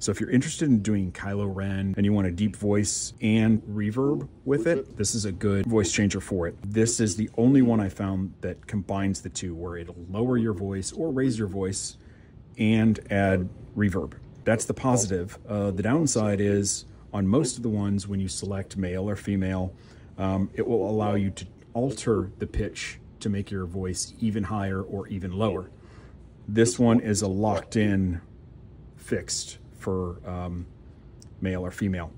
So if you're interested in doing Kylo Ren and you want a deep voice and reverb with it, this is a good voice changer for it. This is the only one I found that combines the two, where it'll lower your voice or raise your voice and add reverb. That's the positive. The downside is on most of the ones, when you select male or female, it will allow you to alter the pitch to make your voice even higher or even lower. This one is a locked-in fixed for male or female.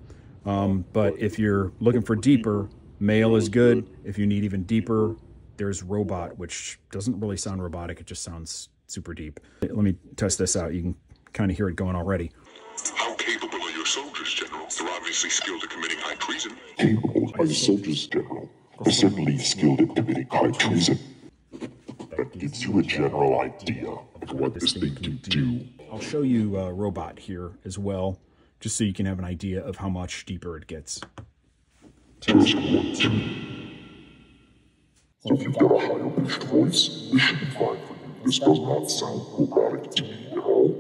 But if you're looking for deeper, male is good. If you need even deeper, there's robot, which doesn't really sound robotic. It just sounds super deep. Let me test this out. You can kind of hear it going already. How capable are your soldiers, General? They're obviously skilled at committing high treason. Capable are your soldiers, General. They're certainly skilled at committing high treason. That gives you a general idea of what this thing can do. I'll show you a robot here as well, just so you can have an idea of how much deeper it gets. Test 1, 2. So if you've got a higher pitched voice, this should be fine for you. This does not sound robotic to me at all.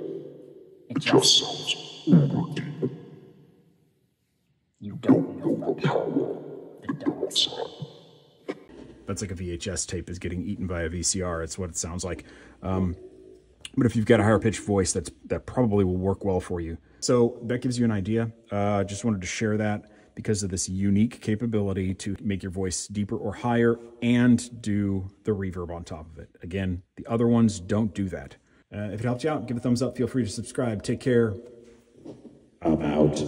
It just sounds uber deep. You don't know the power of the dark side. That's like a VHS tape is getting eaten by a VCR. It's what it sounds like. But if you've got a higher pitched voice, that probably will work well for you. So that gives you an idea. Just wanted to share that because of this unique capability to make your voice deeper or higher and do the reverb on top of it. Again, the other ones don't do that. If it helped you out, give a thumbs up. Feel free to subscribe. Take care. I'm out.